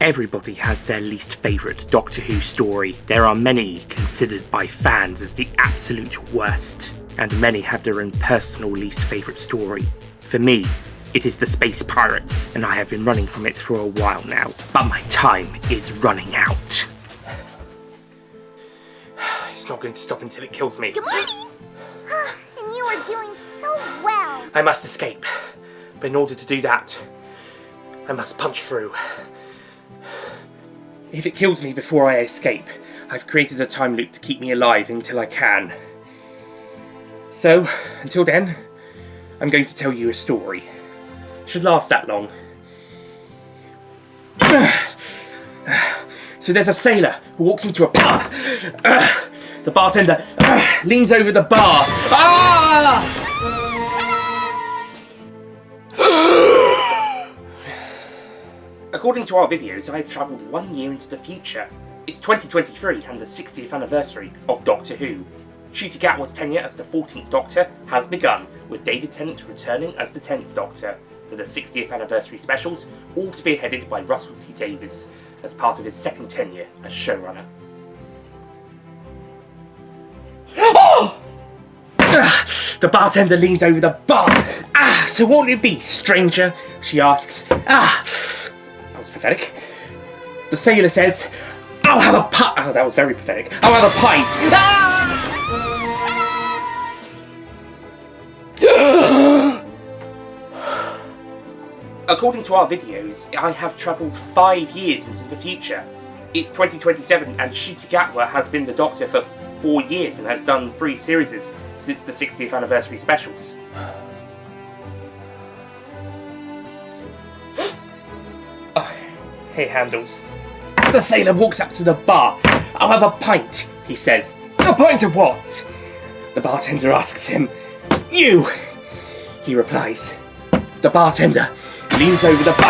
Everybody has their least favourite Doctor Who story. There are many considered by fans as the absolute worst, and many have their own personal least favourite story. For me, it is the Space Pirates, and I have been running from it for a while now, but my time is running out. It's not going to stop until it kills me. Good morning! And you are doing so well. I must escape, but in order to do that, I must punch through. If it kills me before I escape, I've created a time loop to keep me alive until I can. So, until then, I'm going to tell you a story. It should last that long. So there's a sailor who walks into a pub. The bartender leans over the bar. According to our videos, I've travelled 1 year into the future. It's 2023 and the 60th anniversary of Doctor Who. Ncuti Gatwa's tenure as the 14th Doctor has begun, with David Tennant returning as the 10th Doctor for the 60th anniversary specials, all spearheaded by Russell T Davies as part of his second tenure as showrunner. The bartender leans over the bar. So what will it be, stranger? She asks. That was pathetic. The sailor says, I'll have a pint. Oh, that was very pathetic. I'll have a pint. According to our videos, I have travelled 5 years into the future. It's 2027 and Ncuti Gatwa has been the Doctor for 4 years and has done 3 series since the 60th anniversary specials. Hey, Handles. The sailor walks up to the bar. I'll have a pint, he says. A pint of what? The bartender asks him. You, he replies. The bartender leans over the bar.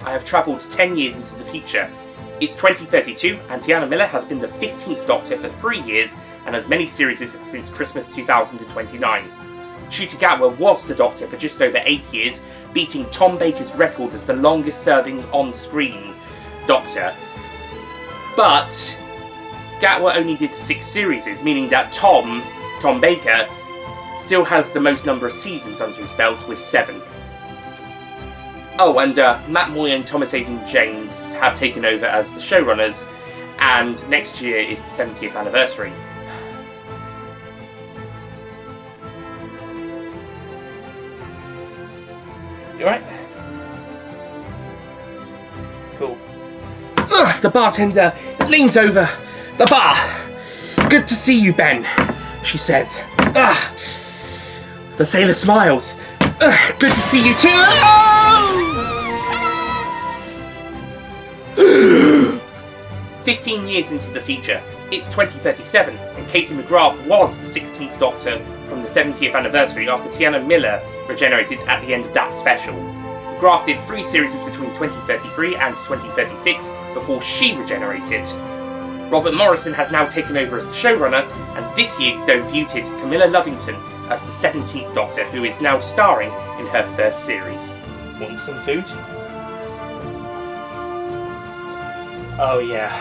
I have travelled 10 years into the future. It's 2032 and Tiana Miller has been the 15th Doctor for 3 years and has many series since Christmas 2029. Ncuti Gatwa was the Doctor for just over 8 years, beating Tom Baker's record as the longest serving on-screen Doctor. But Gatwa only did 6 series, meaning that Tom Baker, still has the most number of seasons under his belt with 7. Oh, and Matt Moy and Thomas Hayden James have taken over as the showrunners, and next year is the 70th anniversary. You alright? Cool. The bartender leans over the bar. Good to see you, Ben, she says. The sailor smiles. Good to see you too. 15 years into the future, it's 2037, and Katie McGrath was the 16th Doctor from the 70th anniversary after Tiana Miller regenerated at the end of that special. McGrath did 3 series between 2033 and 2036 before she regenerated. Robert Morrison has now taken over as the showrunner, and this year debuted Camilla Luddington as the 17th Doctor, who is now starring in her first series. Want some food? Oh yeah,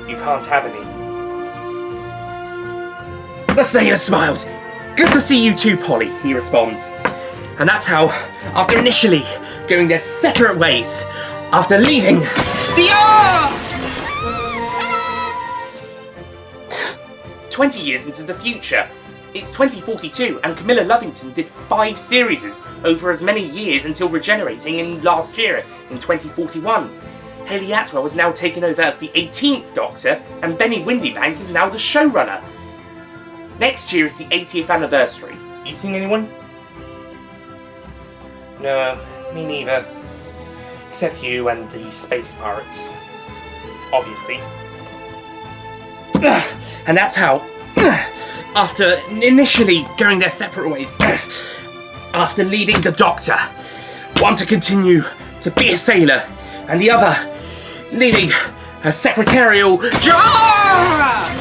you can't have any. The sailor smiles. Good to see you too, Polly, he responds. And that's how, after initially going their separate ways, after leaving the 20 years into the future, it's 2042 and Camilla Luddington did 5 series over as many years until regenerating in last year, in 2041. Hayley Atwell has now taken over as the 18th Doctor, and Benny Windybank is now the showrunner. Next year is the 80th anniversary. You seeing anyone? No, me neither. Except you and the Space Pirates. Obviously. And that's how, after initially going their separate ways, after leaving the Doctor, one to continue to be a sailor, and the other leaving her secretarial job!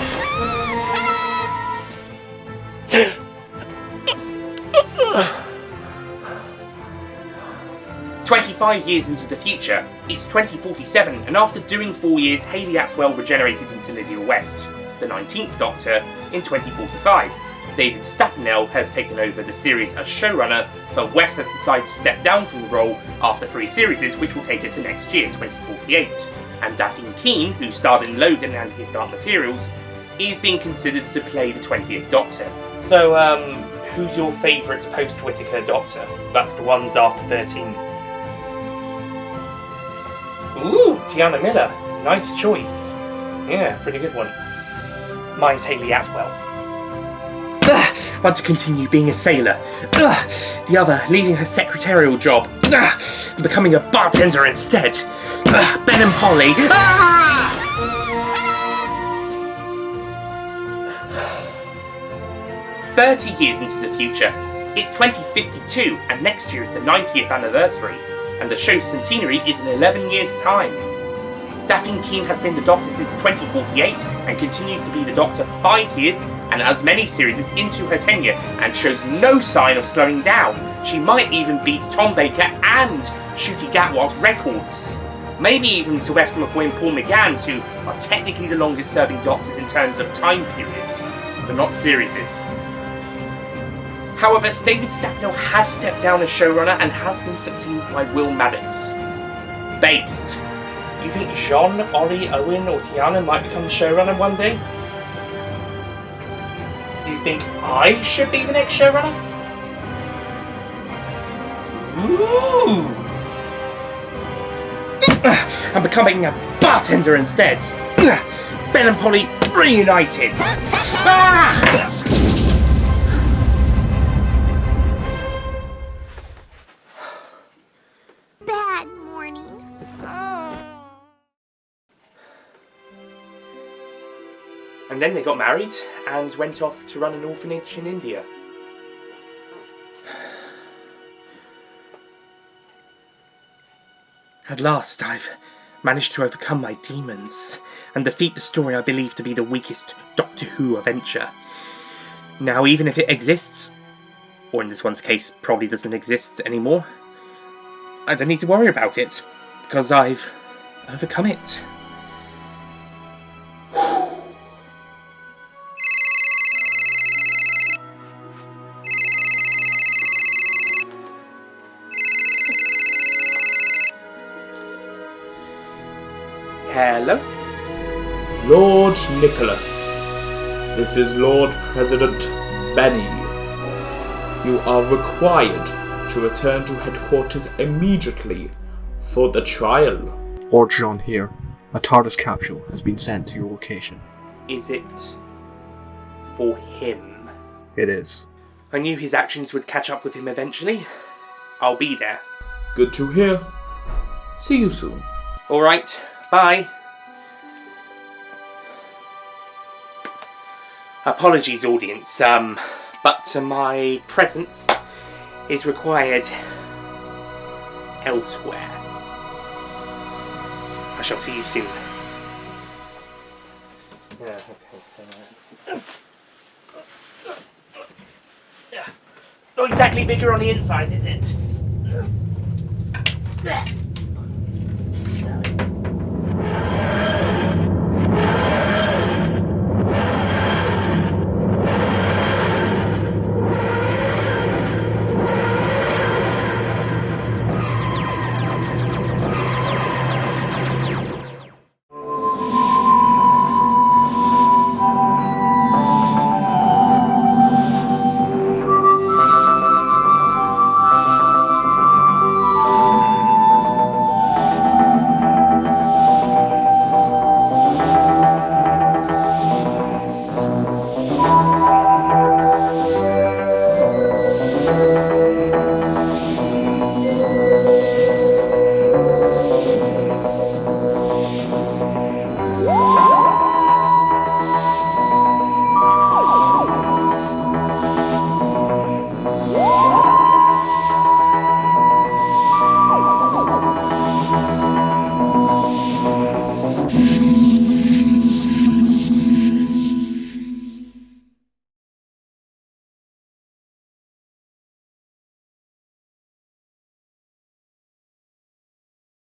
25 years into the future, it's 2047, and after doing 4 years, Hayley Atwell regenerated into Lydia West, the 19th Doctor, in 2045. David Stapnell has taken over the series as showrunner, but West has decided to step down from the role after 3 series, which will take her to next year, 2048. And Daphne Keane, who starred in Logan and His Dark Materials, is being considered to play the 20th Doctor. So, who's your favourite post-Whittaker Doctor? That's the ones after 13. Ooh, Tiana Miller. Nice choice. Yeah, pretty good one. Mine's Hayley Atwell. Want to continue being a sailor. The other, leaving her secretarial job. And becoming a bartender instead. Ben and Polly. 30 years into the future, it's 2052, and next year is the 90th anniversary, and the show's centenary is in 11 years' time. Daphne Keane has been the Doctor since 2048, and continues to be the Doctor 5 years, and as many series into her tenure, and shows no sign of slowing down. She might even beat Tom Baker and Ncuti Gatwa's records. Maybe even Sylvester McCoy and Paul McGann, who are technically the longest serving Doctors in terms of time periods, but not series. However, David Stapnell has stepped down as showrunner and has been succeeded by Will Maddox. Based. You think John, Ollie, Owen or Tiana might become the showrunner one day? You think I should be the next showrunner? Ooh! I'm becoming a bartender instead. Ben and Polly reunited. Bad morning. And then they got married and went off to run an orphanage in India. At last, I've managed to overcome my demons and defeat the story I believe to be the weakest Doctor Who adventure. Now, even if it exists, or in this one's case, probably doesn't exist anymore, I don't need to worry about it, because I've overcome it. Hello? Lord Nicholas, this is Lord President Benny. You are required to return to headquarters immediately for the trial. Lord John here. A TARDIS capsule has been sent to your location. Is it for him? It is. I knew his actions would catch up with him eventually. I'll be there. Good to hear. See you soon. Alright, bye. Apologies, audience, but my presence is required elsewhere. I shall see you soon. Yeah, okay. Not exactly bigger on the inside, is it?